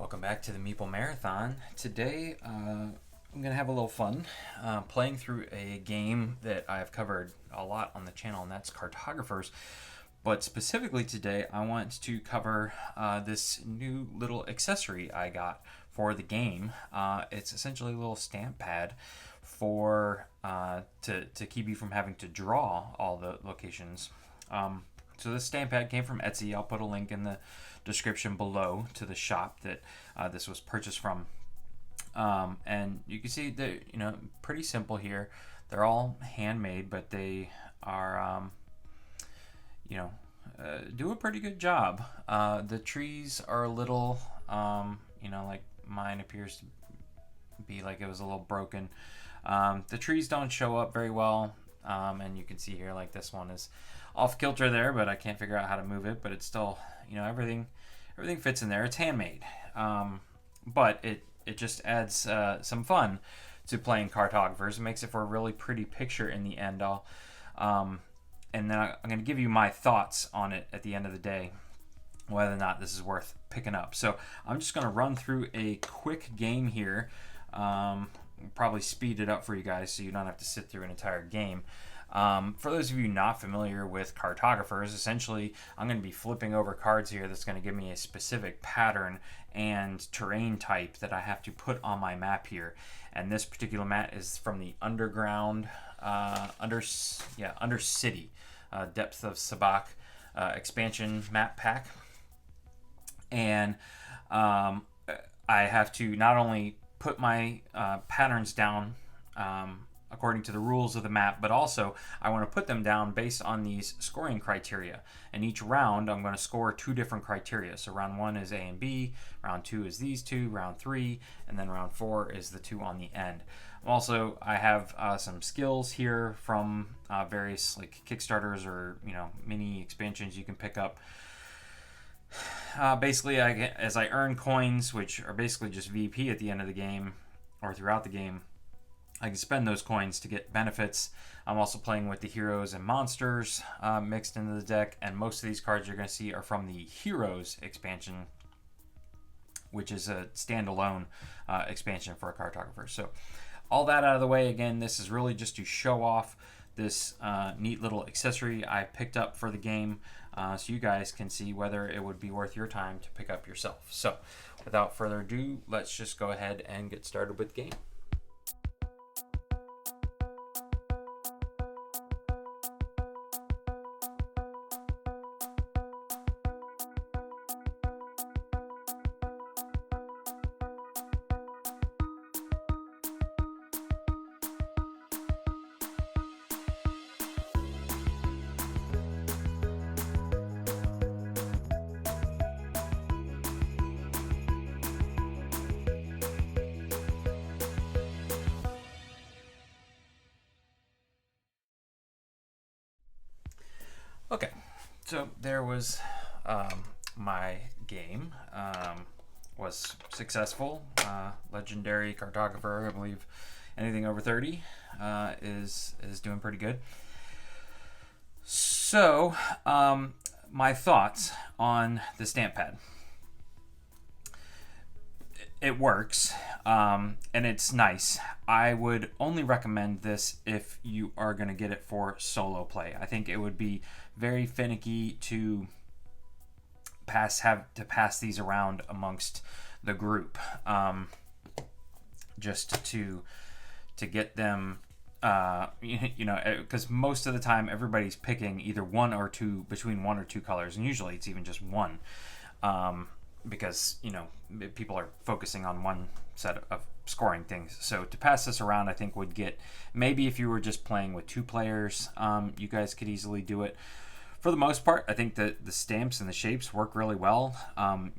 Welcome back to the Meeple Marathon. Today, I'm going to have a little fun playing through a game that I've covered a lot on the channel, and that's Cartographers. But specifically today, I want to cover this new little accessory I got for the game. It's essentially a little stamp pad for to keep you from having to draw all the locations. So this stamp pad came from Etsy. I'll put a link in the description below to the shop that this was purchased from. And you can see that, pretty simple here. They're all handmade, but they are, do a pretty good job. The trees are a little, like mine appears to be like it was a little broken. The trees don't show up very well. And you can see here, like this one is off kilter there, but I can't figure out how to move it, but it's still, everything fits in there. It's handmade. But it just adds some fun to playing Cartographers. It makes it for a really pretty picture in the end. And then I'm going to give you my thoughts on it at the end of the day, whether or not this is worth picking up. So I'm just going to run through a quick game here. Probably speed it up for you guys so you don't have to sit through an entire game. For those of you not familiar with Cartographers, essentially I'm going to be flipping over cards here that's going to give me a specific pattern and terrain type that I have to put on my map here. And this particular map is from the Underground, Undercity, Depth of Sabak expansion map pack. And I have to not only put my patterns down according to the rules of the map, but also I want to put them down based on these scoring criteria. And each round I'm going to score 2 different criteria. So round 1 is A and B, round 2 is these 2, round 3, and then round 4 is the 2 on the end. Also, I have some skills here from various like Kickstarters or mini expansions you can pick up. Basically, as I earn coins, which are basically just VP at the end of the game or throughout the game, I can spend those coins to get benefits. I'm also playing with the heroes and monsters mixed into the deck, and most of these cards you're going to see are from the Heroes expansion, which is a standalone expansion for a Cartographer. So all that out of the way, again, this is really just to show off this neat little accessory I picked up for the game, so you guys can see whether it would be worth your time to pick up yourself. So without further ado, let's just go ahead and get started with the game. Okay, so there was my game. Was successful. Legendary Cartographer, I believe anything over 30 is doing pretty good. So, my thoughts on the stamp pad. It works, and it's nice. I would only recommend this if you are going to get it for solo play. I think it would be very finicky to pass these around amongst the group, just to get them, because most of the time everybody's picking either between one or two colors, and usually it's even just one. Because people are focusing on one set of scoring things. So to pass this around, I think would get, maybe if you were just playing with 2 players, you guys could easily do it. For the most part, I think that the stamps and the shapes work really well.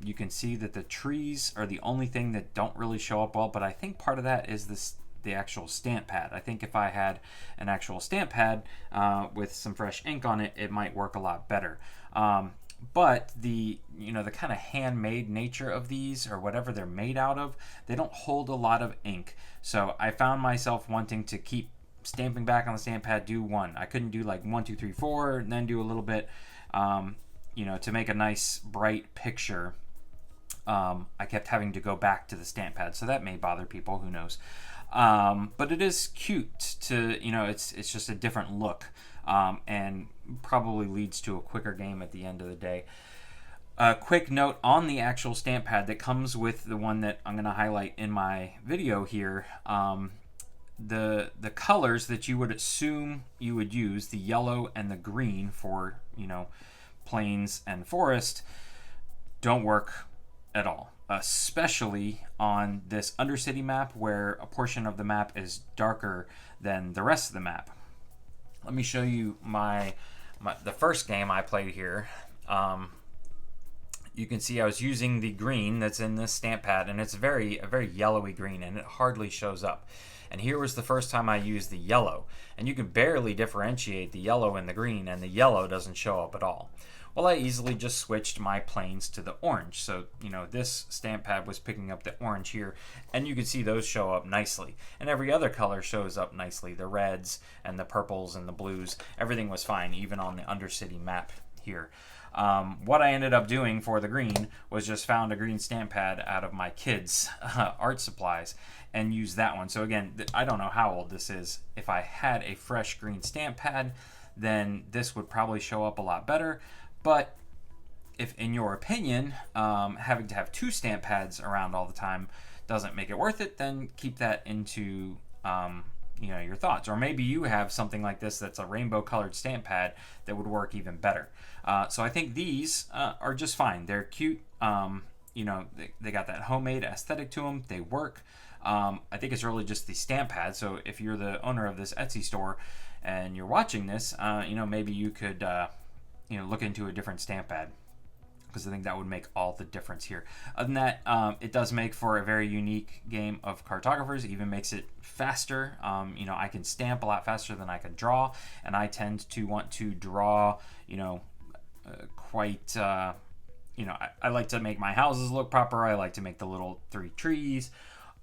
You can see that the trees are the only thing that don't really show up well, but I think part of that is the actual stamp pad. I think if I had an actual stamp pad with some fresh ink on it, it might work a lot better. But the kind of handmade nature of these, or whatever they're made out of, they don't hold a lot of ink. So I found myself wanting to keep stamping back on the stamp pad, do 1. I couldn't do like 1, 2, 3, 4, and then do a little bit, to make a nice bright picture. I kept having to go back to the stamp pad, so that may bother people, who knows. But it is cute to, it's just a different look, and probably leads to a quicker game at the end of the day. A quick note on the actual stamp pad that comes with the one that I'm going to highlight in my video here. The colors that you would assume you would use, the yellow and the green for, plains and forest, don't work at all, especially on this Undercity map where a portion of the map is darker than the rest of the map. Let me show you the first game I played here. You can see I was using the green that's in this stamp pad, and it's a very yellowy green, and it hardly shows up. And here was the first time I used the yellow, and you can barely differentiate the yellow and the green, and the yellow doesn't show up at all. Well, I easily just switched my planes to the orange. So, this stamp pad was picking up the orange here, and you can see those show up nicely. And every other color shows up nicely. The reds and the purples and the blues, everything was fine, even on the Undercity map here. What I ended up doing for the green was just found a green stamp pad out of my kids' art supplies and used that one. So again, I don't know how old this is. If I had a fresh green stamp pad, then this would probably show up a lot better. But if, in your opinion, having to have two stamp pads around all the time doesn't make it worth it, then keep that into your thoughts. Or maybe you have something like this that's a rainbow colored stamp pad that would work even better. So I think these are just fine. They're cute. They got that homemade aesthetic to them. They work. I think it's really just the stamp pad. So if you're the owner of this Etsy store and you're watching this, maybe you could look into a different stamp pad, because I think that would make all the difference here. Other than that, it does make for a very unique game of Cartographers. It even makes it faster. I can stamp a lot faster than I can draw, and I tend to want to draw, quite, I like to make my houses look proper. I like to make the little 3 trees.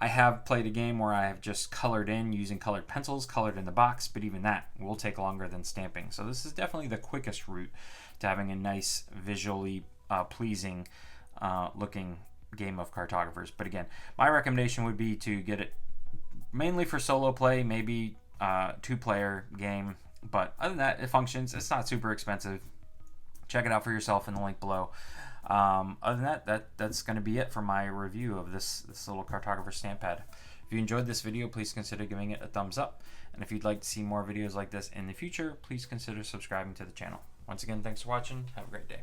I have played a game where I have just colored in using colored pencils, colored in the box, but even that will take longer than stamping. So this is definitely the quickest route to having a nice, visually pleasing looking game of Cartographers. But again, my recommendation would be to get it mainly for solo play, maybe 2-player game. But other than that, it functions. It's not super expensive. Check it out for yourself in the link below. Other than that's going to be it for my review of this little Cartographer stamp pad. If you enjoyed this video, please consider giving it a thumbs up. And if you'd like to see more videos like this in the future, please consider subscribing to the channel. Once again, thanks for watching. Have a great day.